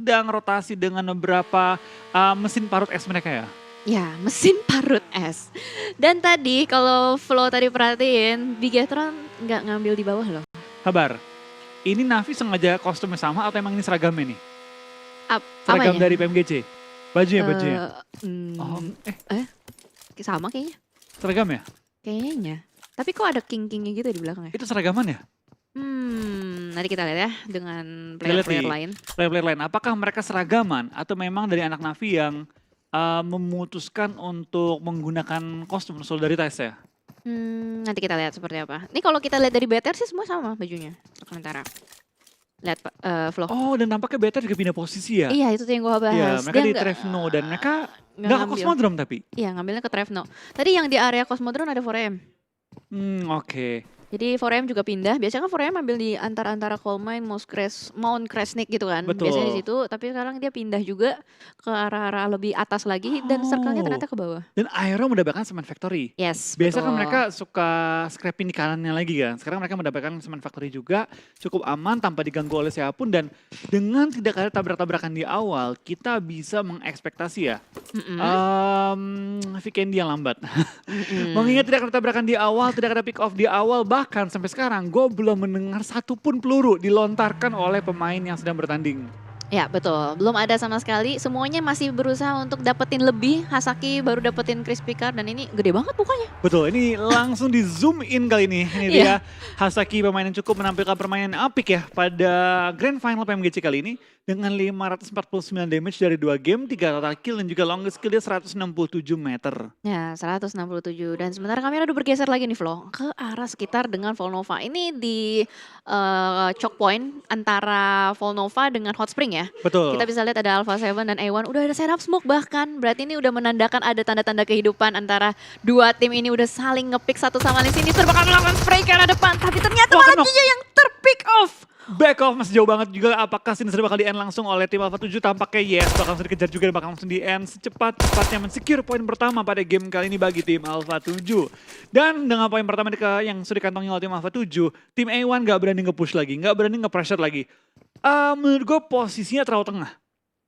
sedang rotasi dengan beberapa mesin parut es mereka ya. Ya, mesin parut es. Dan tadi kalau Flo tadi perhatiin, Bigetron nggak ngambil di bawah loh. Kabar, ini Navi sengaja kostumnya sama atau emang ini seragamnya nih? Seragam Apanya? dari PMGC? Bajunya? Oh, Sama kayaknya. seragam ya? Kayaknya. Tapi kok ada king-kingnya gitu di belakangnya? Itu seragaman ya? Nanti kita lihat ya dengan Kita lihat player-player nih, lain. player-player lain. Apakah mereka seragaman atau memang dari anak Navi yang memutuskan untuk menggunakan kostum solidaritas ya? Nanti kita lihat seperti apa. Ini kalau kita lihat dari BTR sih semua sama bajunya. Sementara. Lihat Flo. Oh, dan nampaknya Beta juga pindah posisi ya? Iya, itu tuh yang gua bahas. Iya, mereka Dia di nggak- Trevno dan mereka nggak nggak ke ngambil. Cosmodrome tapi. Iya, ngambilnya ke Trevno. Tadi yang di area Cosmodrome ada 4M. Oke. Jadi 4M juga pindah. Biasanya kan 4M ambil di antara Coal Mine, Mount Kresnik gitu kan. Biasanya di Betul. situ. Tapi sekarang dia pindah juga ke arah-arah lebih atas lagi dan circle-nya ternyata ke bawah. Dan Aero mendapatkan Cement Factory. Yes, Biasa kan betul. mereka suka scrapping di kanannya lagi kan. Sekarang mereka mendapatkan Cement Factory juga. Cukup aman tanpa diganggu oleh siapapun. Dan dengan tidak ada tabrak-tabrakan di awal, kita bisa mengekspektasi ya. Vikendi yang lambat. Mengingat tidak ada tabrakan di awal, tidak ada pick off di awal. Bahkan sampai sekarang gue belum mendengar satupun peluru dilontarkan oleh pemain yang sedang bertanding. Ya betul, belum ada sama sekali. Semuanya masih berusaha untuk dapetin lebih. Hasaki baru dapetin Crispy Car dan ini gede banget mukanya. Betul, ini langsung di zoom in kali ini. Ini dia Hasaki, pemain yang cukup menampilkan permainan apik ya pada Grand Final PMGC kali ini. Dengan 549 damage dari 2 game, 3 total kill dan juga longest kill dia 167 meter. Ya 167 dan sementara kamera udah bergeser lagi nih Flo. Ke arah sekitar dengan Volnova. Ini di choke point antara Volnova dengan Hot Spring ya. Betul. Kita bisa lihat ada Alpha 7 dan A1 udah ada setup smoke bahkan. Berarti ini udah menandakan ada tanda-tanda kehidupan antara dua tim ini udah saling ngepick satu sama lain. Sini bakal melakukan spray ke arah depan. Tapi ternyata malah dia yang terpick off. Back off masih jauh banget juga. Apakah Sinister bakal di-end langsung oleh tim Alpha 7? Tampaknya yes, bakal langsung dikejar juga dan bakal langsung di-end secepat-cepatnya men-secure poin pertama pada game kali ini bagi tim Alpha 7. Dan dengan poin pertama yang sudah dikantongi oleh tim Alpha 7, tim A1 gak berani nge-push lagi, gak berani nge-pressure lagi. Menurut gue posisinya terlalu tengah.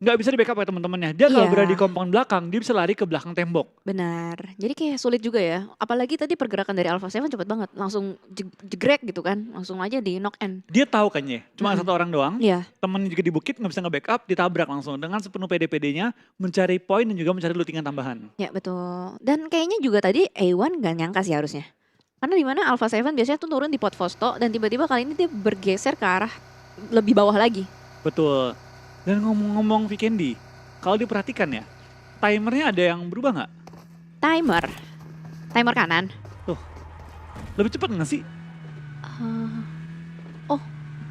Gak bisa di-backup oleh teman-temannya. Dia kalau Iya. berada di compound belakang, dia bisa lari ke belakang tembok. Benar. Jadi kayak sulit juga ya. Apalagi tadi pergerakan dari Alpha 7 cepet banget. Langsung jegrek gitu kan. Langsung aja di knock end. Dia tahu kan ya, cuma satu orang doang. Iya. Temennya juga di bukit, gak bisa nge-backup, ditabrak langsung. Dengan sepenuh PD-PD-nya, mencari poin dan juga mencari lootingan tambahan. Ya betul. Dan kayaknya juga tadi A1 gak nyangka sih harusnya. Karena dimana Alpha 7 biasanya tuh turun di pot Fosto. Dan tiba-tiba kali ini dia bergeser ke arah lebih bawah lagi. Betul. Dan ngomong-ngomong Vikendi, kalau diperhatikan ya, timernya ada yang berubah nggak? Timer kanan. Lebih cepat nggak sih?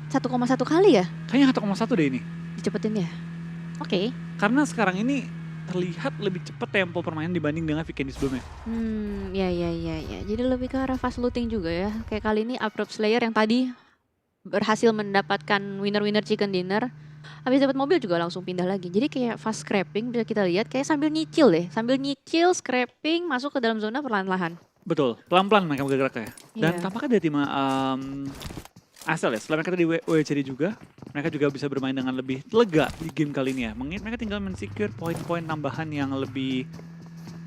1,1 kali ya Kayaknya 1,1 deh ini. dicepetin ya. Oke. Karena sekarang ini terlihat lebih cepat tempo permainan dibanding dengan Vikendi sebelumnya. Ya. Jadi lebih ke arah fast looting juga ya. Kayak kali ini Approach Slayer yang tadi berhasil mendapatkan winner chicken dinner. Habis dapat mobil juga langsung pindah lagi. Jadi kayak fast scrapping bisa kita lihat kayak sambil nyicil deh. Sambil nyicil, scrapping, masuk ke dalam zona perlahan-lahan. Betul, pelan-pelan mereka bergerak ya. Dan Iya. tampaknya dari tim Asel ya, setelah mereka di WCD juga, mereka juga bisa bermain dengan lebih lega di game kali ini ya. Mengingat mereka tinggal men-secure poin-poin tambahan yang lebih,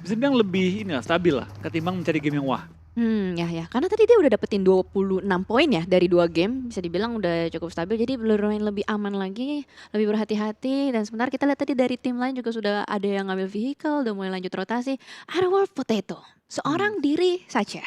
bisa bilang lebih stabil lah, ketimbang mencari game yang wah. Ya. Karena tadi dia udah dapetin 26 poin ya dari 2 game. Bisa dibilang udah cukup stabil. Jadi bermain lebih aman lagi, lebih berhati-hati. Dan sementara kita lihat tadi dari tim lain juga sudah ada yang ngambil vehicle, udah mulai lanjut rotasi. Ada Wolf Potato, seorang diri saja.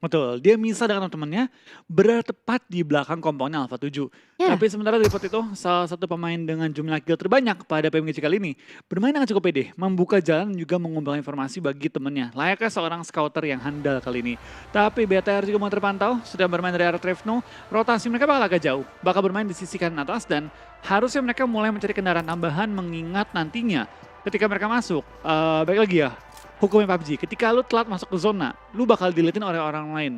Betul, dia misah dengan teman-temannya berada tepat di belakang kompoundnya Alpha 7. Ya. Tapi sementara dari pot itu, salah satu pemain dengan jumlah kill terbanyak pada PMGC kali ini bermain dengan cukup pede, membuka jalan dan juga mengumpulkan informasi bagi temannya. Layaknya seorang scouter yang handal kali ini. Tapi BTR juga mau terpantau, sudah bermain dari arah Trevno, rotasi mereka bakal agak jauh. Bakal bermain di sisi kanan atas dan harusnya mereka mulai mencari kendaraan tambahan mengingat nantinya ketika mereka masuk, baik lagi ya, hukumnya PUBG, ketika lu telat masuk ke zona, lu bakal dilihatin oleh orang lain.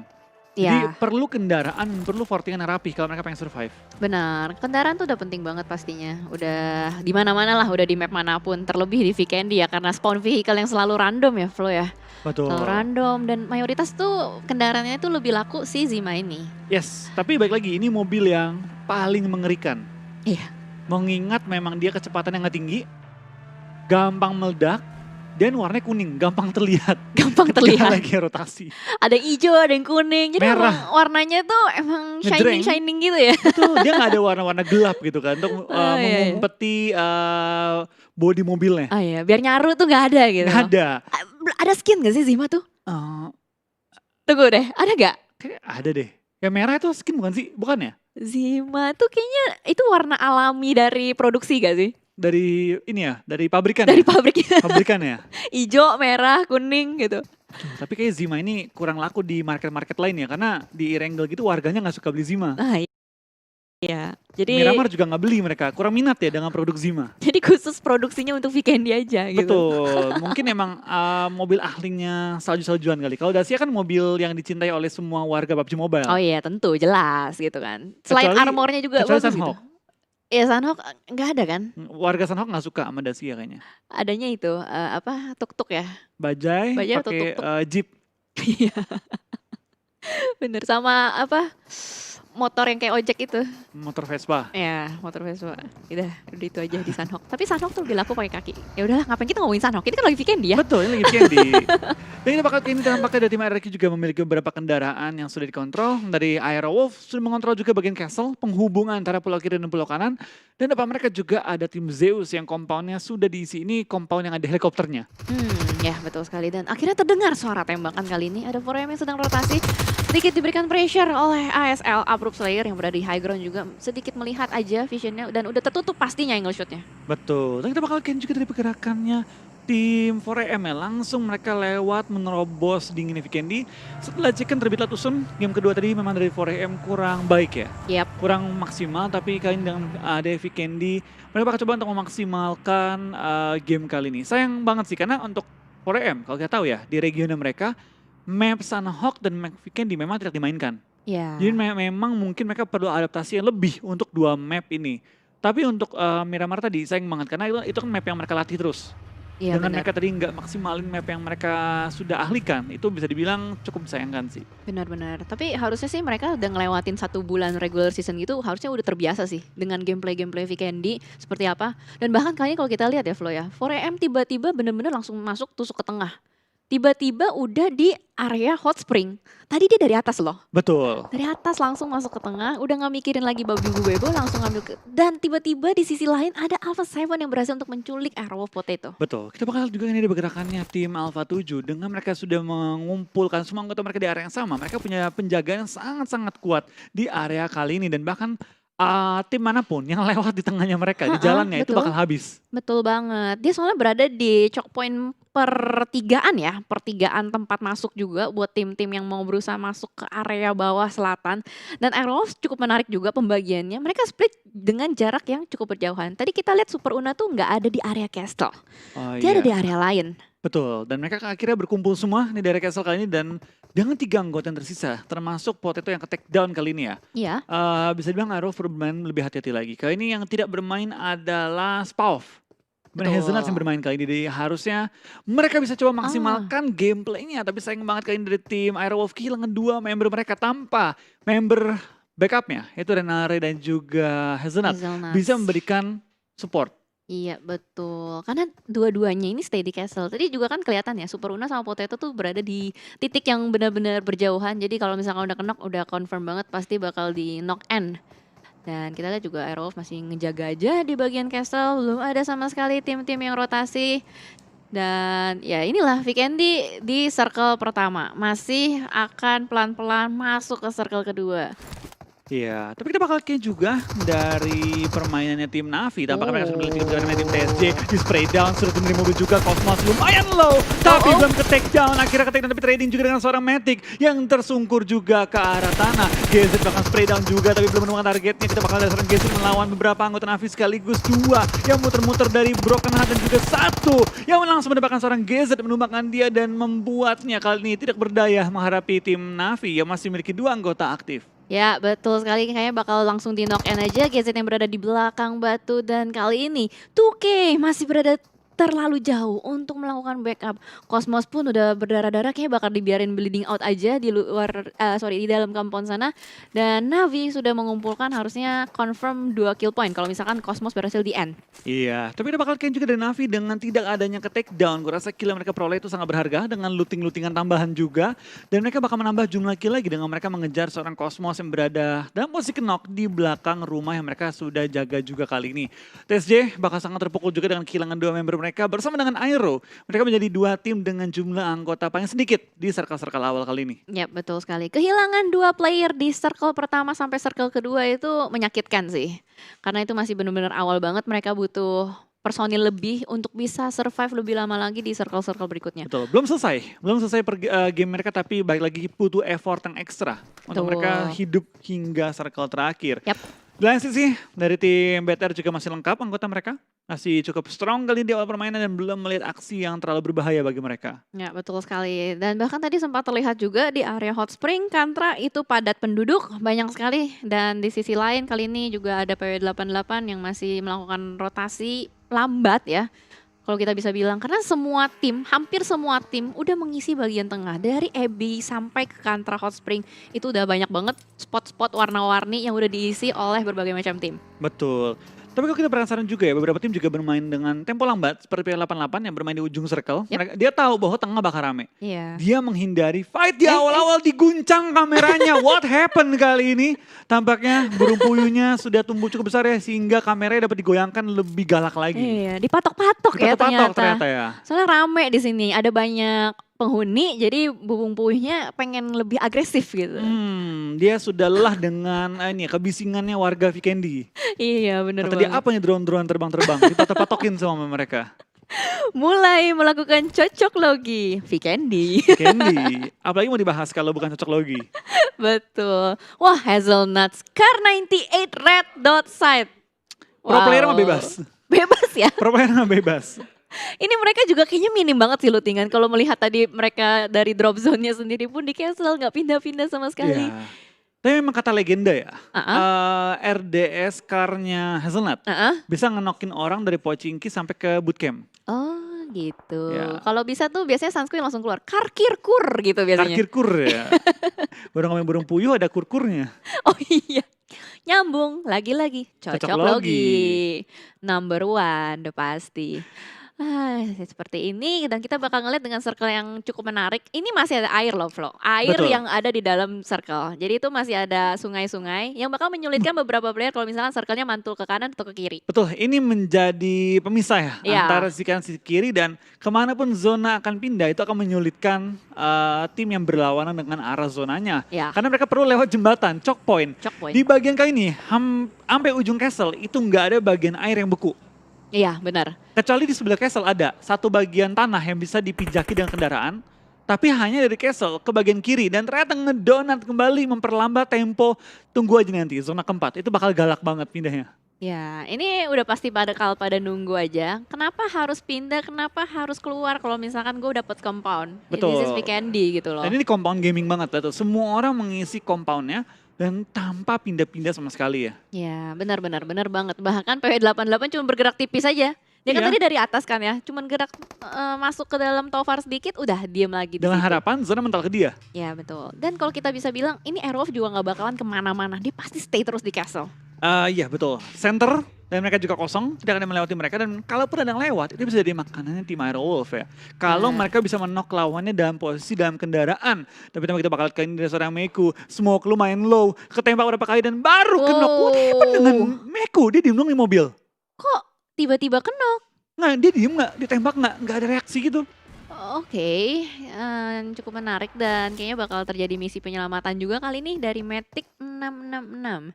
Jadi Ya, perlu kendaraan, perlu fortingan yang rapi kalau mereka pengen survive. benar. Kendaraan tuh udah penting banget pastinya. Udah di mana-mana lah, udah di map manapun. Terlebih di Vikendi ya, karena spawn vehicle yang selalu random ya, Flo ya. Betul. Selalu random dan mayoritas tuh kendaraannya itu lebih laku si Zima ini. Yes, tapi baik lagi ini mobil yang paling mengerikan. Iya. Mengingat memang dia kecepatan yang nggak tinggi, gampang meledak, dan warnanya kuning, gampang terlihat. Gampang Ketika terlihat. lagi rotasi. Ada yang hijau, ada yang kuning. Jadi Merah. emang warnanya tuh emang Ngejreng. shining gitu ya. Betul, dia nggak ada warna-warna gelap gitu kan untuk Oh, iya, iya. mengumpeti bodi mobilnya. Ah ya, biar nyaru tuh nggak ada gitu. Nggak ada. Ada skin gak sih Zima tuh? Eh, Tunggu deh, ada gak? kayak ada deh. Yang merah itu skin bukan sih? Bukan ya? Zima tuh kayaknya itu warna alami dari produksi gak sih? Dari ini ya, dari pabrikan Dari ya? pabriknya. Pabrikan ya? Ijo, merah, kuning gitu. Aduh, tapi kayak Zima ini kurang laku di market-market lain ya. Karena di Erangel gitu warganya nggak suka beli Zima. Ah iya. Jadi Miramar juga nggak beli mereka. Kurang minat ya dengan produk Zima. jadi khusus produksinya untuk Vikendi aja gitu. Betul. Mungkin emang mobil ahlinya salju-saljuan kali. Kalau Dacia kan mobil yang dicintai oleh semua warga PUBG Mobile. Oh iya tentu jelas gitu kan. Selain Kecuali- armornya juga kecuali bagus gitu. Sunhawk. Iya Sunhawk nggak ada kan? Warga Sunhawk nggak suka sama Dacia kayaknya. Adanya itu apa tuk-tuk ya. Bajai, Bajai atau pakai tuk-tuk? Jeep. Iya. Bener sama apa motor yang kayak ojek itu. Motor Vespa. Ya, motor Vespa. Udah itu aja di Sunhawk. Tapi Sunhawk tuh lebih laku pakai kaki. Ya udahlah, ngapain kita ngomongin Sunhawk? Ini kan lagi Vikendi ya. Betul, ini lagi Candy. Dan ini bakal ini tampaknya dari tim RRQ juga memiliki beberapa kendaraan yang sudah dikontrol. Dari Aerowolf sudah mengontrol juga bagian castle, penghubungan antara pulau kiri dan pulau kanan. Dan depan mereka juga ada tim Zeus yang compoundnya sudah diisi. Ini compound yang ada helikopternya. Ya betul sekali. Dan akhirnya terdengar suara tembakan kali ini. Ada 4M yang sedang rotasi. Sedikit diberikan pressure oleh ASL Approved Slayer yang berada di high ground juga. Sedikit melihat aja visionnya dan udah tertutup pastinya angle shotnya. Betul. Dan kita bakal lihat juga dari pergerakannya tim 4AM ya. Langsung mereka lewat menerobos dingin Vikendi. Setelah Chicken terbit Latusun, game kedua tadi memang dari 4AM kurang baik ya. Yap. Kurang maksimal, tapi kali ini dengan ada Vikendi, mereka bakal coba untuk memaksimalkan game kali ini. Sayang banget sih, karena untuk 4AM, kalau kita tahu ya, di region mereka, map Sunhawk dan map Vikendi memang tidak dimainkan. Ya. Jadi memang mungkin mereka perlu adaptasi yang lebih untuk dua map ini. Tapi untuk Miramar tadi sayang banget karena itu kan map yang mereka latih terus. Iya Dengan benar. mereka tadi nggak maksimalin map yang mereka sudah ahlikan, itu bisa dibilang cukup disayangkan sih. Benar-benar. Tapi harusnya sih mereka udah ngelewatin 1 bulan regular season gitu, harusnya udah terbiasa sih dengan gameplay-gameplay Vikendi seperti apa. Dan bahkan kali ini kalau kita lihat ya Flo ya, 4AM tiba-tiba bener-bener langsung masuk tusuk ke tengah. Tiba-tiba udah di area hot spring. Tadi dia dari atas loh. Betul. Dari atas langsung masuk ke tengah, udah nggak mikirin lagi babi bebo, langsung ngambil ke... Dan tiba-tiba di sisi lain ada Alpha 7 yang berhasil untuk menculik Airwolf Potato. Betul. Kita bakal lihat juga ini ada pergerakannya tim Alpha 7 dengan mereka sudah mengumpulkan semua anggota mereka di area yang sama. Mereka punya penjagaan yang sangat-sangat kuat di area kali ini dan bahkan tim manapun yang lewat di tengahnya mereka di jalannya itu betul. bakal habis. Betul banget. Dia soalnya berada di choke point pertigaan ya, pertigaan tempat masuk juga buat tim-tim yang mau berusaha masuk ke area bawah selatan. Dan Airwolf cukup menarik juga pembagiannya. Mereka split dengan jarak yang cukup berjauhan. Tadi kita lihat Super Una tuh nggak ada di area castle. Oh, Dia iya. ada di area lain. Betul, dan mereka akhirnya berkumpul semua nih dari Castle kali ini dan dengan 3 anggota yang tersisa, termasuk Potato yang ke take down kali ini ya. Iya. Bisa dibilang Arrow bermain lebih hati-hati lagi. Kali ini yang tidak bermain adalah Spauf. Dan Betul. Hazelnuts yang bermain kali ini. Jadi harusnya mereka bisa coba maksimalkan gameplaynya. Tapi sayang banget kali ini dari tim Aerowolf kehilangan 2 member mereka tanpa member backupnya. Yaitu Renare dan juga Hazelnuts. Hazelnuts. Bisa memberikan support. Iya betul, karena dua-duanya ini stay di castle. Tadi juga kan kelihatan ya, Super Una sama Potato tuh berada di titik yang benar-benar berjauhan. Jadi kalau misalkan udah knock, udah confirm banget pasti bakal di knock end. Dan kita lihat juga Airwolf masih ngejaga aja di bagian castle, belum ada sama sekali tim-tim yang rotasi. Dan ya inilah Vikendi di circle pertama, masih akan pelan-pelan masuk ke circle kedua. Iya, tapi kita bakal lihat juga dari permainannya tim Navi. Tampaknya mereka sudah memiliki kebenaran tim TSJ di spray down, sudah menerima mobil juga. Cosmos lumayan low, tapi belum ke take down. Akhirnya ke take down, tapi trading juga dengan seorang Matic yang tersungkur juga ke arah tanah. GZ bahkan spray down juga, tapi belum menemukan targetnya. Kita bakal lihat seorang GZ melawan beberapa anggota Navi sekaligus 2 yang muter-muter dari Broken Heart dan juga 1 yang langsung mendapatkan seorang GZ menumbangkan dia dan membuatnya kali ini tidak berdaya menghadapi tim Navi yang masih memiliki 2 anggota aktif. Ya betul sekali, kayaknya bakal langsung di knock end aja GZ yang berada di belakang batu. Dan kali ini 2K masih berada terlalu jauh untuk melakukan backup. Cosmos pun udah berdarah-darah kayaknya bakal dibiarin bleeding out aja di luar di dalam compound sana. Dan Navi sudah mengumpulkan harusnya confirm 2 kill point kalau misalkan Cosmos berhasil di end. Iya, tapi ada bakal Ken juga dari Navi dengan tidak adanya ke take down. Gue rasa kill yang mereka peroleh itu sangat berharga dengan looting-lootingan tambahan juga. Dan mereka bakal menambah jumlah kill lagi dengan mereka mengejar seorang Cosmos yang berada dalam posisi knock di belakang rumah yang mereka sudah jaga juga kali ini. TSJ bakal sangat terpukul juga dengan kehilangan 2 member mereka bersama dengan Aero. Mereka menjadi 2 tim dengan jumlah anggota paling sedikit di circle-circle awal kali ini. Ya betul sekali. Kehilangan 2 player di circle pertama sampai circle kedua itu menyakitkan sih. Karena itu masih benar-benar awal banget, mereka butuh personil lebih untuk bisa survive lebih lama lagi di circle-circle berikutnya. Betul, belum selesai game mereka tapi balik lagi butuh effort yang ekstra untuk mereka hidup hingga circle terakhir. Yap. Di lain sisi, dari tim BTR juga masih lengkap anggota mereka. Masih cukup strong kali di awal permainan dan belum melihat aksi yang terlalu berbahaya bagi mereka. Ya betul sekali. Dan bahkan tadi sempat terlihat juga di area Hot Spring, Kantra itu padat penduduk, banyak sekali. Dan di sisi lain kali ini juga ada PW88 yang masih melakukan rotasi lambat ya. Kalau kita bisa bilang, karena semua tim, hampir semua tim udah mengisi bagian tengah. Dari Ebi sampai ke Kantra Hot Spring, itu udah banyak banget spot-spot warna-warni yang udah diisi oleh berbagai macam tim. Betul. Tapi kalau kita penasaran juga ya, beberapa tim juga bermain dengan tempo lambat seperti P88 yang bermain di ujung circle. Yep. Dia tahu bahwa tengah bakal rame. Iya. Dia menghindari fight di awal-awal diguncang kameranya. What happened kali ini? Tampaknya burung puyuhnya sudah tumbuh cukup besar ya sehingga kameranya dapat digoyangkan lebih galak lagi. Iya, dipatok-patok ya ternyata ya. Soalnya rame di sini, ada banyak penghuni, jadi bubung puyuhnya pengen lebih agresif gitu. Dia sudah lelah dengan kebisingannya warga Vikendi. Iya bener Tadi banget. apa nih drone-drone terbang-terbang? Dipatok-patokin sama mereka. Mulai melakukan cocok logi Vikendi. Vikendi, apalagi mau dibahas kalau bukan cocok logi. Betul. Wah, Hazelnuts Car98 Red Dot Sight. Pro player mah bebas. Bebas ya. Pro player mah bebas. Ini mereka juga kayaknya minim banget sih lootingan. Kalau melihat tadi mereka dari drop zone-nya sendiri pun di cancel, nggak pindah-pindah sama sekali. Ya. Tapi memang kata legenda ya, RDS car-nya Hazelnut bisa ngenokin orang dari Pochinki sampai ke bootcamp. Oh gitu. Ya. Kalau bisa tuh biasanya sunscreen langsung keluar. Karkirkur gitu biasanya. Karkirkur ya. Baru ngomongin burung puyuh ada kurkurnya. Oh iya. Nyambung, lagi-lagi. Cocok logi. Number 1 udah pasti. Seperti ini dan kita bakal ngeliat dengan circle yang cukup menarik. Ini masih ada air loh Flo. Air Betul. yang ada di dalam circle. Jadi itu masih ada sungai-sungai yang bakal menyulitkan beberapa player kalau misalkan circle-nya mantul ke kanan atau ke kiri. Betul, ini menjadi pemisah ya antara si kanan si kiri dan kemanapun zona akan pindah itu akan menyulitkan tim yang berlawanan dengan arah zonanya. Ya. Karena mereka perlu lewat jembatan, choke point. Di bagian kali ini sampai ujung castle itu nggak ada bagian air yang beku. Iya benar. Kecuali di sebelah castle ada satu bagian tanah yang bisa dipijaki dengan kendaraan. Tapi hanya dari castle ke bagian kiri dan ternyata ngedonat kembali memperlambat tempo. Tunggu aja nanti zona keempat itu bakal galak banget pindahnya. Ya ini udah pasti pada nunggu aja. Kenapa harus pindah, kenapa harus keluar kalau misalkan gue dapet compound. Betul. This is Vikendi gitu loh. Dan ini compound gaming banget betul. Semua orang mengisi compoundnya. Dan tanpa pindah-pindah sama sekali ya. Ya benar banget. Bahkan PW88 cuma bergerak tipis aja. Dia kan tadi dari atas kan ya, cuman gerak masuk ke dalam tower sedikit, udah diem lagi. Dengan harapan zona mental ke dia. Ya betul. Dan kalau kita bisa bilang, ini Airwolf juga nggak bakalan kemana-mana. Dia pasti stay terus di castle. Iya betul. Center dan mereka juga kosong, tidak akan melewati mereka dan kalaupun ada yang lewat, itu bisa jadi makanannya tim Airwolf ya. Kalau mereka bisa menok lawannya dalam posisi dalam kendaraan. Tapi kita bakal kain dari seorang Meku, smoke lumayan low, ketembak beberapa kali dan baru kenok. What happened dengan Meku? Dia diem dong di mobil. Kok tiba-tiba kenok? Nggak, dia diem nggak, ditembak nggak ada reaksi gitu. Oke, cukup menarik dan kayaknya bakal terjadi misi penyelamatan juga kali ini dari Matic 666.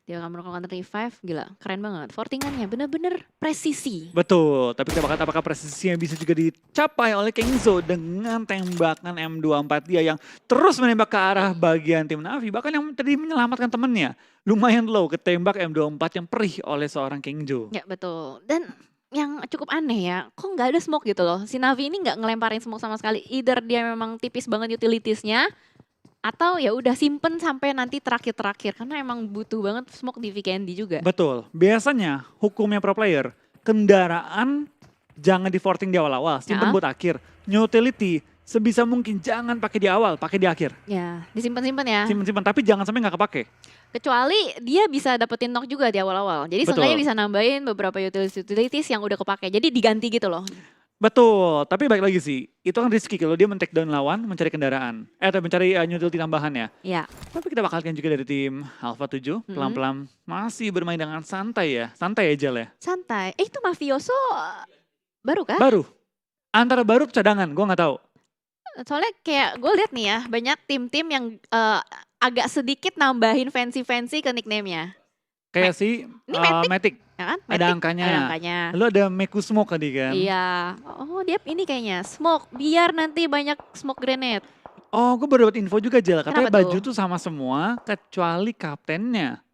Dia akan melakukan revive, gila keren banget. Fortingannya bener-bener presisi. Betul, tapi kita bakal apakah presisinya bisa juga dicapai oleh Kengzo dengan tembakan M24 dia yang terus menembak ke arah bagian tim Navi. Bahkan yang tadi menyelamatkan temennya. Lumayan low ketembak M24 yang perih oleh seorang Kengzo. Ya betul, dan yang cukup aneh ya, kok nggak ada smoke gitu loh. Si Navi ini nggak ngelemparin smoke sama sekali. Either dia memang tipis banget utilitiesnya, atau ya udah simpen sampai nanti terakhir-terakhir. Karena emang butuh banget smoke di Vikendi juga. Betul, biasanya hukumnya pro player, kendaraan jangan di forting di awal-awal, simpan Ya. buat akhir. Utility sebisa mungkin jangan pakai di awal, pakai di akhir. Ya, disimpan-simpan ya. Simpan-simpan, tapi jangan sampai nggak kepake. Kecuali dia bisa dapetin knock juga di awal-awal. Jadi Betul. seenggaknya bisa nambahin beberapa utilities yang udah kepake. Jadi diganti gitu loh. Betul, tapi balik lagi sih, itu kan risky kalau dia men-take down lawan, mencari kendaraan. Atau mencari utility tambahan ya. Ya. Tapi kita bakal lihat juga dari tim Alpha 7, pelan-pelan masih bermain dengan santai ya. Santai aja lah ya. Santai. Itu Mafioso baru kah? Baru. Antara baru atau cadangan, gue nggak tahu. Soalnya kayak gue lihat nih ya, banyak tim-tim yang agak sedikit nambahin fancy-fancy ke nickname-nya. Kayak si Ini Matic. Matic, Ya kan? ada Matic, angkanya. ada angkanya. Lalu ada Meku Smoke tadi kan. Iya. Oh dia ini kayaknya smoke. Biar nanti banyak smoke grenade. Oh, gue baru dapat info juga Jel. Katanya Kenapa baju tuh? tuh sama semua kecuali kaptennya.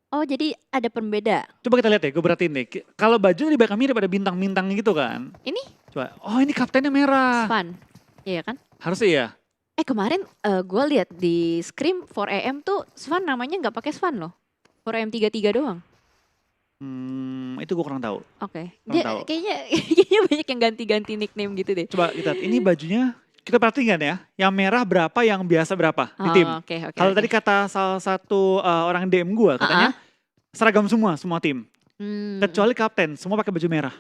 Oh jadi ada pembeda. Coba kita lihat ya, gue perhatiin deh. Kalau baju di belakang mirip ada bintang-bintang gitu kan. Ini Coba, oh ini kaptennya merah. Svan. Iya kan? Harusnya ya. Kemarin gue lihat di Scream 4AM tuh Svan namanya nggak pakai Svan loh. 4AM 33 doang. Itu gue kurang tahu. Oke. Kurang Dia tahu. kayaknya banyak yang ganti-ganti nickname gitu deh. Coba kita lihat, ini bajunya kita perhatikan ya. Yang merah berapa, yang biasa berapa di tim. Oke, oke. Kalau oke. tadi kata salah satu orang DM gue, katanya seragam semua tim. Hmm, Kecuali kapten, semua pakai baju merah.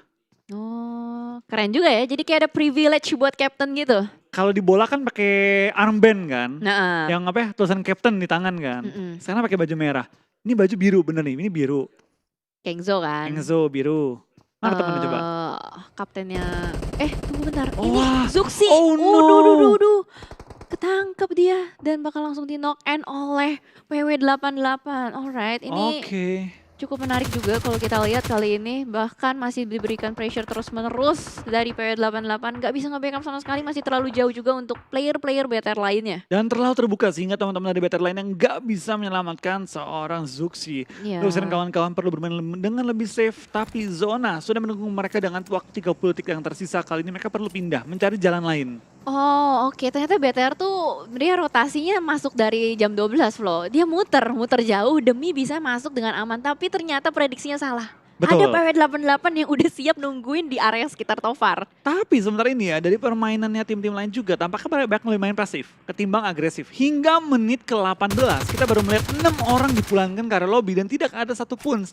Oh, keren juga ya. Jadi kayak ada privilege buat captain gitu. Kalau di bola kan pakai armband kan. Nah, Yang apa ya, tulisan captain di tangan kan. mm-mm. Sekarang pakai baju merah. Ini baju biru bener nih, ini biru. Kengzo kan. Enzo biru. Mana temennya coba? Kaptennya, tunggu bentar. Oh, Ini wah. Zuxi. Oh, no. Duh. Ketangkep dia dan bakal langsung di knock end oleh PW88. Alright, ini Oke. cukup menarik juga kalau kita lihat kali ini. Bahkan masih diberikan pressure terus-menerus dari PW88. Gak bisa nge-backup sama sekali, masih terlalu jauh juga untuk player-player BTR lainnya. Dan terlalu terbuka sehingga teman-teman dari BTR lain yang nggak bisa menyelamatkan seorang Zuxi. Iya. Terus dan kawan-kawan perlu bermain dengan lebih safe. Tapi zona sudah menunggu mereka dengan waktu 30 detik yang tersisa. Kali ini mereka perlu pindah, mencari jalan lain. Oh oke, ternyata BTR tuh dia rotasinya masuk dari jam 12 Flo. Dia muter jauh demi bisa masuk dengan aman. Tapi ternyata prediksinya salah. Betul. Ada PW88 yang udah siap nungguin di area sekitar Tovar. Tapi sementara ini ya, dari permainannya tim-tim lain juga tampaknya banyak lebih main pasif ketimbang agresif. Hingga menit ke-18 kita baru melihat 6 orang dipulangkan ke area lobby dan tidak ada satupun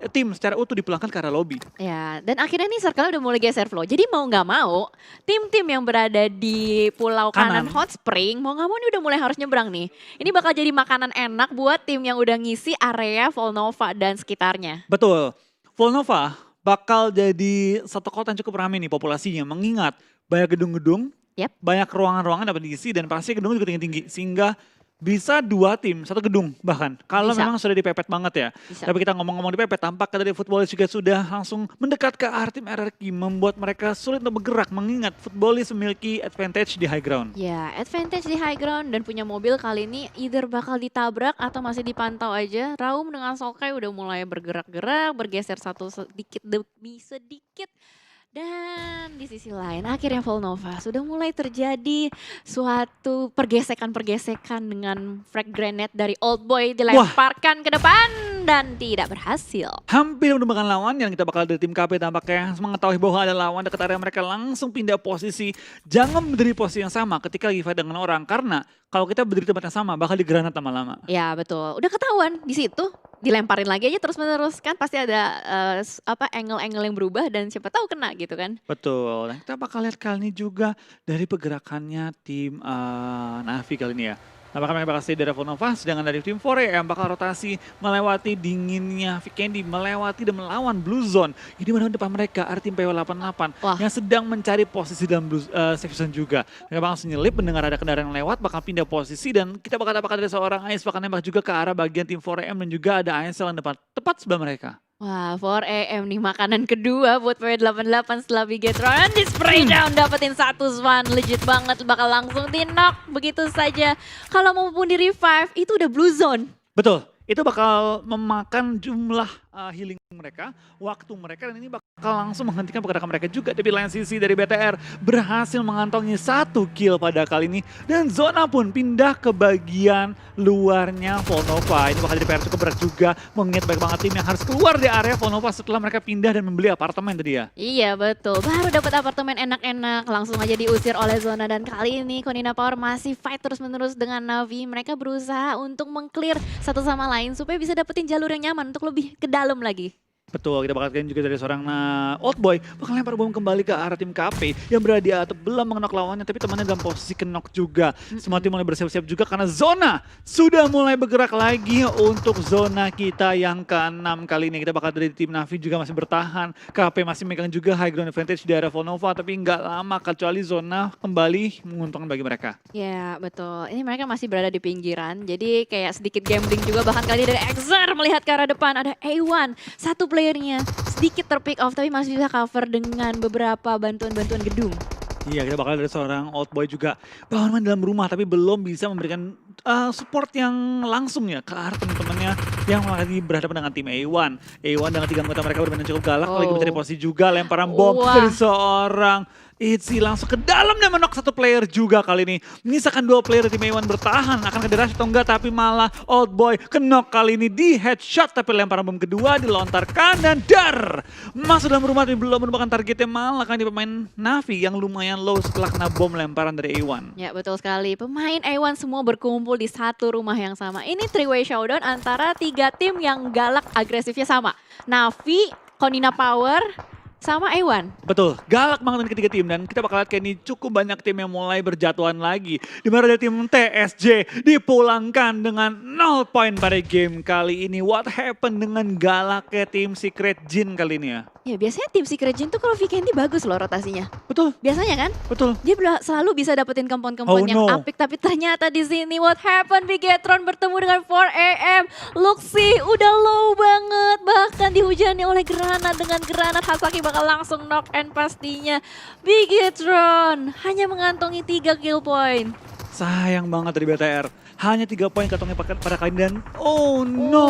tim secara utuh dipulangkan ke area lobby. Ya, dan akhirnya nih circle udah mulai geser Flo. Jadi mau nggak mau, tim-tim yang berada di pulau kanan Kanan. Hot Spring, mau nggak mau ini udah mulai harus nyebrang nih. Ini bakal jadi makanan enak buat tim yang udah ngisi area Volnova dan sekitarnya. Betul. Volnova bakal jadi satu kota yang cukup ramai nih populasinya. Mengingat banyak gedung-gedung, Yap. banyak ruangan-ruangan dapat diisi dan pasti gedung juga tinggi-tinggi. Sehingga bisa 2 tim, 1 gedung bahkan. Kalau Bisa. memang sudah dipepet banget ya. Bisa. Tapi kita ngomong-ngomong dipepet, tampaknya dari Footballis juga sudah langsung mendekat ke arah tim RRQ. Membuat mereka sulit untuk bergerak. Mengingat Footballis memiliki advantage di high ground. Ya, advantage di high ground dan punya mobil kali ini either bakal ditabrak atau masih dipantau aja. Raum dengan Sokai udah mulai bergerak-gerak, bergeser satu sedikit demi sedikit. Dan di sisi lain akhirnya Volnova sudah mulai terjadi suatu pergesekan-pergesekan dengan frag grenade dari Old Boy dilemparkan ke depan dan tidak berhasil. Hampir menemukan lawan yang kita bakal dari tim KP tampaknya mengetahui bahwa ada lawan dekat area mereka langsung pindah posisi. Jangan berdiri posisi yang sama ketika lagi fight dengan orang karena kalau kita berdiri di tempat yang sama bakal digranat lama-lama. Ya betul, udah ketahuan di situ dilemparin lagi aja terus-menerus kan pasti ada angle-angle yang berubah dan siapa tahu kena gitu kan. Betul. Nah, kita bakal lihat kali ini juga dari pergerakannya tim Navi kali ini ya. Apakah mereka bakal stay dari Volnova, sedangkan dari tim 4 yang bakal rotasi melewati dinginnya Vikendi, melewati dan melawan Blue Zone. Ini mana depan mereka, ada tim PW88 Wah. yang sedang mencari posisi dalam safe zone juga. Mereka bakal senyelip mendengar ada kendaraan yang lewat, bakal pindah posisi dan kita bakal dapatkan dari seorang Ais bakal nembak juga ke arah bagian tim 4AM dan juga ada ASL yang tepat sebelah mereka. Wah, 4AM nih makanan kedua buat PW88 setelah Bigetron. Di spray down dapetin 1 Swan. Legit banget, bakal langsung di knock begitu saja. Kalau maupun di revive, itu udah blue zone. Betul, itu bakal memakan jumlah healing. mereka, waktu mereka, dan ini bakal langsung menghentikan pergerakan mereka juga. Tapi lain sisi dari BTR berhasil mengantongi 1 kill pada kali ini. Dan Zona pun pindah ke bagian luarnya Volnova. Ini bakal jadi PR cukup berat juga, mengingat banyak banget tim yang harus keluar dari area Volnova setelah mereka pindah dan membeli apartemen tadi ya. Iya betul, baru dapat apartemen enak-enak, langsung aja diusir oleh Zona. Dan kali ini Konina Power masih fight terus-menerus dengan Navi. Mereka berusaha untuk meng-clear satu sama lain supaya bisa dapetin jalur yang nyaman untuk lebih ke dalam lagi. Betul, kita bakal lihat juga dari seorang Old Boy bakal lempar bom kembali ke arah tim KP yang berada di atap, belum mengenok lawannya, tapi temannya dalam posisi kenok juga. Semua tim mulai bersiap-siap juga karena Zona sudah mulai bergerak lagi untuk zona kita yang ke-6 kali ini. Kita bakal dari tim Navi juga masih bertahan, KP masih megang juga high ground advantage di area Volnova, tapi nggak lama kecuali Zona kembali menguntungkan bagi mereka. Ya betul, ini mereka masih berada di pinggiran, jadi kayak sedikit gambling juga. Bahkan kali ini dari Exer melihat ke arah depan, ada A1, satu playernya sedikit terpick off tapi masih bisa cover dengan beberapa bantuan-bantuan gedung. Iya, kita bakal dari seorang Old Boy juga bangun dalam rumah tapi belum bisa memberikan support yang langsung ya ke arah teman-temannya yang lagi berhadapan dengan tim A1. A1 dengan 3 anggota mereka bermain cukup galak, lagi mencari posisi juga, lemparan bom dari seorang Itzy langsung ke dalam dan menok 1 player juga kali ini. Menyisakan 2 player dari tim A1 bertahan, akan ke rush atau enggak, tapi malah Old Boy kenok kali ini di headshot, tapi lemparan bom kedua dilontarkan dan dar masuk dalam rumah tapi belum merupakan targetnya, malah kan di pemain Navi yang lumayan low setelah kena bom lemparan dari A1. Ya betul sekali, pemain A1 semua berkumpul di satu rumah yang sama. Ini 3-way showdown antara 3 tim yang galak agresifnya sama. Navi, Konina Power, sama A1. Betul, galak banget dengan ketiga tim, dan kita bakal lihat kayak ini cukup banyak tim yang mulai berjatuhan lagi. Di mana ada tim TSJ dipulangkan dengan 0 poin pada game kali ini. What happened dengan galaknya tim Secret Jin kali ini ya? Ya biasanya tim Secret Jin tuh kalau Vikendi bagus loh rotasinya. Betul, Biasanya kan? betul. Dia selalu bisa dapetin kompon-kompon yang apik, tapi ternyata di sini what happened? Bigetron bertemu dengan 4AM. Luxi udah low banget, bahkan dihujani oleh granat. Dengan granat Hasaki bakal langsung knock and pastinya. Bigetron hanya mengantongi 3 kill point. Sayang banget dari BTR. Hanya 3 poin kantongnya pada kali ini, dan oh no,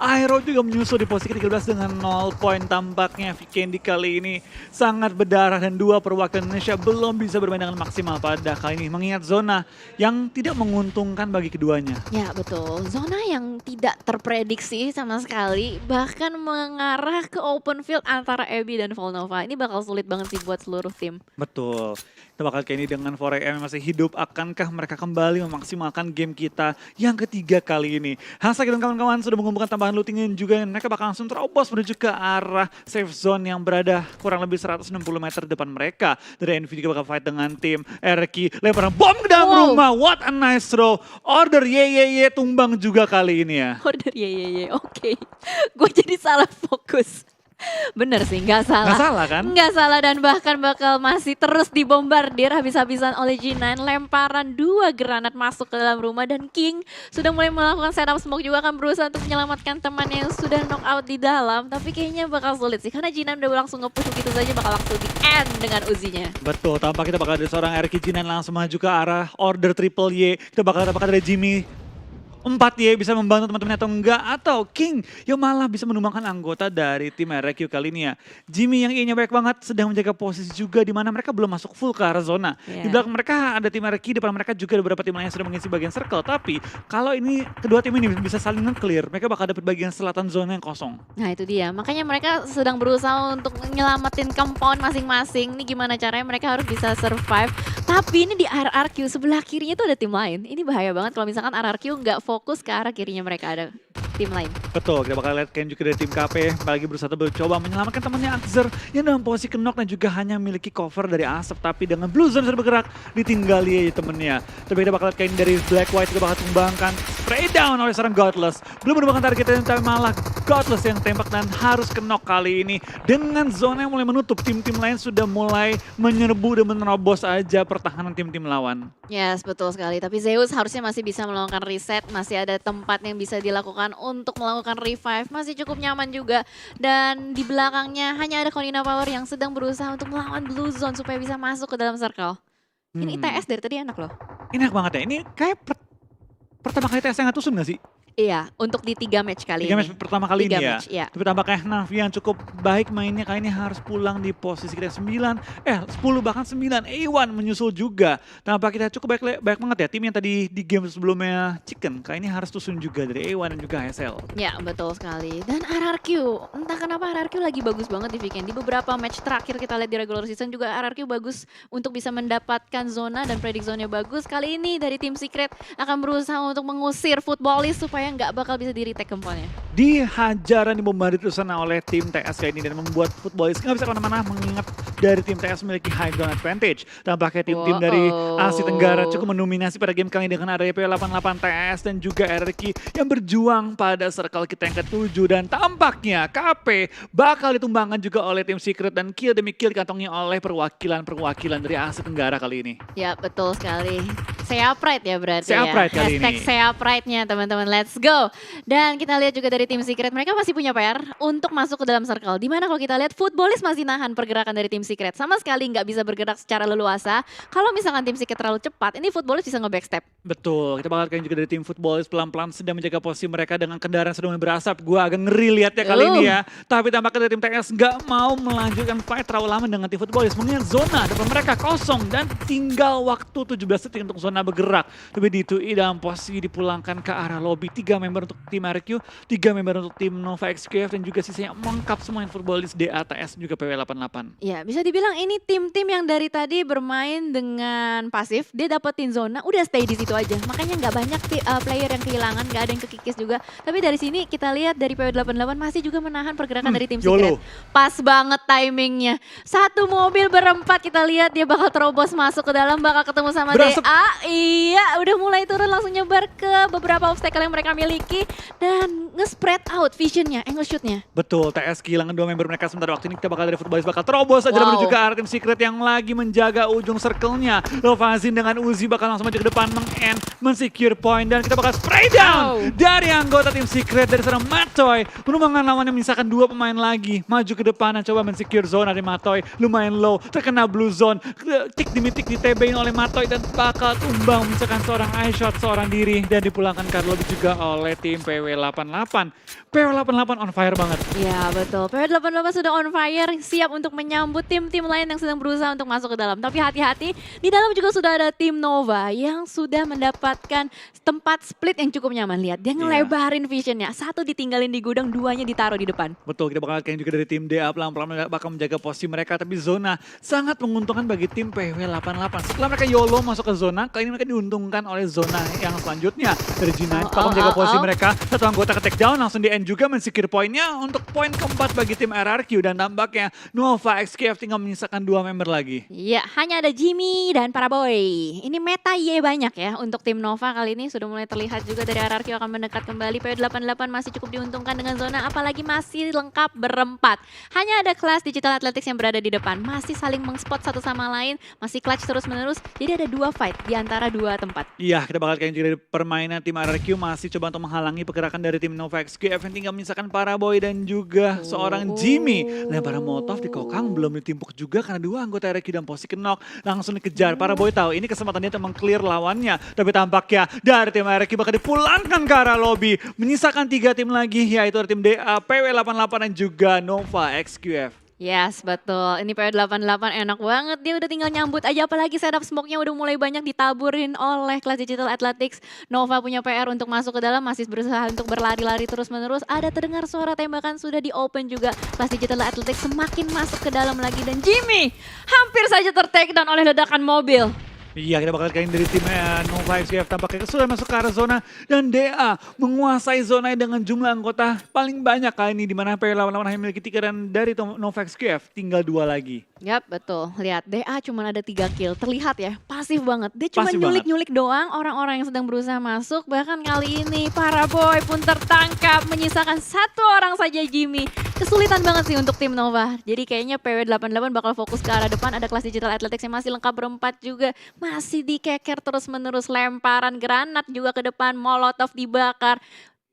Aero juga menyusul di posisi ke-13 dengan 0 poin. Tampaknya Vikendi kali ini sangat berdarah dan 2 perwakilan Indonesia belum bisa bermain dengan maksimal pada kali ini. Mengingat zona yang tidak menguntungkan bagi keduanya. Ya betul, zona yang tidak terprediksi sama sekali, bahkan mengarah ke open field antara Abby dan Volnova. Ini bakal sulit banget sih buat seluruh tim. Betul. Kita bakal kayak ini dengan 4AM yang masih hidup. Akankah mereka kembali memaksimalkan game kita yang ketiga kali ini? Hasaki dan kawan-kawan sudah mengumpulkan tambahan looting dan juga mereka bakal langsung terobos menuju ke arah safe zone yang berada kurang lebih 160 meter depan mereka. Dari Envy juga bakal fight dengan tim RQ. Lemparan bom ke dalam rumah. What a nice throw. Order ye tumbang juga kali ini ya. Order ye, oke. Gue jadi salah fokus. Bener sih, nggak salah. Nggak salah kan? Nggak salah, dan bahkan bakal masih terus dibombardir habis-habisan oleh G9. Lemparan 2 granat masuk ke dalam rumah dan King sudah mulai melakukan setup smoke juga, akan berusaha untuk menyelamatkan temannya yang sudah knock out di dalam. Tapi kayaknya bakal sulit sih karena G9 udah langsung nge-push begitu saja, bakal langsung di end dengan Uzinya. Betul, tampak kita bakal ada seorang RQ G9 langsung maju ke arah order triple Y. Kita bakal dapatkan dari Jimmy 4Y bisa membantu teman-temannya atau enggak, atau King yang malah bisa menumbangkan anggota dari tim RQ kali ini ya. Jimmy yang I-nya banyak banget sedang menjaga posisi juga di mana mereka belum masuk full ke arah zona. Di belakang mereka ada tim RQ, di depan mereka juga ada beberapa tim lain yang sudah mengisi bagian circle. Tapi kalau ini kedua tim ini bisa saling nge-clear, mereka bakal dapat bagian selatan zona yang kosong. Nah itu dia, makanya mereka sedang berusaha untuk nyelamatin compound masing-masing. Ini gimana caranya mereka harus bisa survive. Tapi ini di RRQ sebelah kirinya tuh ada tim lain. Ini bahaya banget kalau misalkan RRQ nggak fokus ke arah kirinya, mereka ada tim lain. Betul, kita bakal lihat Ken juga dari tim KP apalagi berusaha mencoba menyelamatkan temannya Axer yang dalam posisi knock dan juga hanya memiliki cover dari asap, tapi dengan Blue Zone sudah bergerak ditinggali temennya. Tapi kita bakal lihat Ken dari Black White juga bakal tumbangkan, spray down oleh seorang Godless. Belum merupakan targetnya, tapi malah Godless yang tembak dan harus knock kali ini. Dengan zona yang mulai menutup, tim-tim lain sudah mulai menyerbu dan menerobos aja pertahanan tim-tim lawan. Yes, betul sekali. Tapi Zeus harusnya masih bisa melakukan reset, masih ada tempat yang bisa dilakukan untuk melakukan revive, masih cukup nyaman juga. Dan di belakangnya hanya ada Konina Power yang sedang berusaha untuk melawan Blue Zone supaya bisa masuk ke dalam circle. Ini ITS dari tadi enak loh. Enak banget ya, ini kayak pertama kali TS yang ngatusun gak sih? Iya, untuk di 3 match kali 3 ini. match pertama kali 3 ini ya. match, iya. Tapi tampaknya Navi yang cukup baik mainnya kali ini harus pulang di posisi kita 9, 10 bahkan 9. A1 menyusul juga. Tampak kita cukup baik banget ya tim yang tadi di game sebelumnya Chicken. Kali ini harus tusun juga dari A1 dan juga HSL. Ya, betul sekali. Dan RRQ, entah kenapa RRQ lagi bagus banget di weekend. Di beberapa match terakhir kita lihat di regular season juga RRQ bagus untuk bisa mendapatkan zona dan predik zonanya bagus. Kali ini dari tim Secret akan berusaha untuk mengusir Footballist supaya nggak bakal bisa di-retake kemponnya. Dihajar dan dibombardir terus sana oleh tim TS kali ini dan membuat Footballist nggak bisa kemana-mana mengingat dari tim TS memiliki high ground advantage. Tampaknya tim-tim dari Asia Tenggara cukup mendominasi pada game kali ini dengan adanya PW88 TS dan juga RRQ yang berjuang pada circle kita yang ke-7 dan tampaknya KP bakal ditumbangkan juga oleh tim Secret dan kill demi kill dikantongi oleh perwakilan dari Asia Tenggara kali ini. Ya, betul sekali. Sea Pride ya berarti Sea ya. Pride kali Hashtag ini. Sea Pride-nya teman-teman, let's go. Dan kita lihat juga dari tim Secret, mereka masih punya PR untuk masuk ke dalam circle. Dimana kalau kita lihat Footballist masih nahan pergerakan dari tim Secret. Sama sekali nggak bisa bergerak secara leluasa. Kalau misalkan tim Secret terlalu cepat, ini Footballist bisa nge-backstep. Betul, kita bakal juga dari tim Footballist pelan-pelan sedang menjaga posisi mereka dengan kendaraan sedang berasap. Gua agak ngeri lihatnya kali ini ya. Tapi tampaknya dari tim TS nggak mau melanjutkan fight terlalu lama dengan tim Footballist. Mengingat zona depan mereka kosong dan tinggal waktu 17 detik untuk zona bergerak. Tapi di 2E dalam posisi dipulangkan ke arah lobby. 3 member untuk tim RQ, 3 member untuk tim Nova XQF dan juga sisanya lengkap semua yang Footballist, DA, TS juga PW88. Ya, bisa dibilang ini tim-tim yang dari tadi bermain dengan pasif, dia dapetin zona, udah stay di situ aja. Makanya nggak banyak player yang kehilangan, nggak ada yang kekikis juga. Tapi dari sini kita lihat dari PW88 masih juga menahan pergerakan dari tim Secret. Pas banget timingnya. Satu mobil berempat kita lihat dia bakal terobos masuk ke dalam, bakal ketemu sama DA. Iya, udah mulai turun langsung nyebar ke beberapa obstacle yang mereka miliki dan nge-spread out visionnya, angle shootnya. Betul, TS kehilangan 2 member mereka sementara waktu ini kita bakal dari Footballist bakal terobos aja menuju ke arah tim Secret yang lagi menjaga ujung circle-nya. Lovazin dengan Uzi bakal langsung maju ke depan meng-end, men-secure point dan kita bakal spray down dari anggota tim Secret dari seorang Matoy. Penumbangkan lawannya menyisakan 2 pemain lagi, maju ke depan dan coba men-secure zone dari Matoy. Lumayan low, terkena blue zone, tik demi tik di-TB-in oleh Matoy dan bakal tumbang menyisakan seorang eye shot seorang diri dan dipulangkan ke lobby juga oleh tim PW88. PW88 on fire banget. Ya betul, PW88 sudah on fire, siap untuk menyambut tim-tim lain yang sedang berusaha untuk masuk ke dalam. Tapi hati-hati, di dalam juga sudah ada tim Nova yang sudah mendapatkan tempat split yang cukup nyaman. Lihat, dia ngelebarin visionnya. Satu ditinggalin di gudang, 2-nya ditaruh di depan. Betul, kita bakal lihat juga dari tim DA pelan-pelan bakal menjaga posisi mereka. Tapi zona sangat menguntungkan bagi tim PW88. Setelah mereka YOLO masuk ke zona, kali ini mereka diuntungkan oleh zona yang selanjutnya. Dari G9 bakal menjaga posisi mereka. Satu anggota ke take down, langsung di end juga men-secure poinnya untuk poin keempat bagi tim RRQ. Dan tampaknya Nova XQF tinggal menyisakan 2 member lagi. Iya, hanya ada Jimmy dan Paraboy. Ini meta Y banyak ya untuk tim Nova kali ini. Sudah mulai terlihat juga dari RRQ akan mendekat kembali. PW88 masih cukup diuntungkan dengan zona, apalagi masih lengkap berempat. Hanya ada kelas Digital Athletics yang berada di depan. Masih saling mengspot satu sama lain, masih clutch terus-menerus. Jadi ada 2 fight di antara 2 tempat. Iya, kita bakal lihat juga dari permainan tim RRQ masih coba untuk menghalangi pergerakan dari tim Nova XQF yang tinggal menyisakan Paraboy dan juga seorang Jimmy. Lemparan Molotov di kokang belum ditimpuk juga karena 2 anggota RRQ dan posisi knock langsung dikejar. Paraboy tahu ini kesempatan dia untuk meng-clear lawannya. Tapi tampaknya dari tim RRQ bakal dipulangkan ke arah lobby. Menyisakan 3 tim lagi yaitu tim DA, PW88 dan juga Nova XQF. Yes, betul. Ini PW88 enak banget. Dia udah tinggal nyambut aja, apalagi setup smoke-nya udah mulai banyak ditaburin oleh kelas Digital Athletics. Nova punya PR untuk masuk ke dalam, masih berusaha untuk berlari-lari terus-menerus. Ada terdengar suara tembakan sudah di open juga. Kelas Digital Athletics semakin masuk ke dalam lagi. Dan Jimmy hampir saja ter-take down oleh ledakan mobil. Iya, kita bakal lihat dari tim Nova XQF tampaknya sudah masuk ke arah zona dan DA menguasai zona dengan jumlah anggota paling banyak kali ini di mana PW88 hanya memiliki 3 dan dari Nova XQF tinggal 2 lagi. Yap, betul. Lihat, DA cuma ada 3 kill. Terlihat ya, pasif banget. Dia cuma nyulik-nyulik doang orang-orang yang sedang berusaha masuk. Bahkan kali ini Paraboy pun tertangkap menyisakan 1 orang saja Jimmy. Kesulitan banget sih untuk tim Nova. Jadi kayaknya PW88 bakal fokus ke arah depan. Ada kelas Digital Athletics yang masih lengkap berempat juga. Masih dikeker terus-menerus, lemparan granat juga ke depan, molotov dibakar.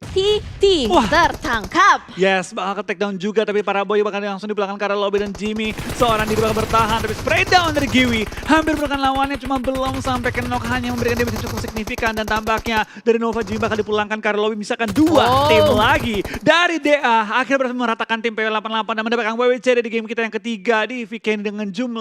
TT Wah. tertangkap. Yes, bakal ke take down juga, tapi para boy bakal langsung di belakang karena Lobby dan Jimmy. Seorang diri bakal bertahan, tapi spray down dari Giwi. Hampir menekan lawannya, cuma belum sampai ke knock, hanya memberikan damage yang cukup signifikan. Dan tampaknya dari Nova Jimmy bakal dipulangkan karena Lobby misalkan dua tim lagi. Dari DA, akhirnya berhasil meratakan tim PW88 dan mendapatkan WWC di game kita yang ketiga di VK dengan jumlah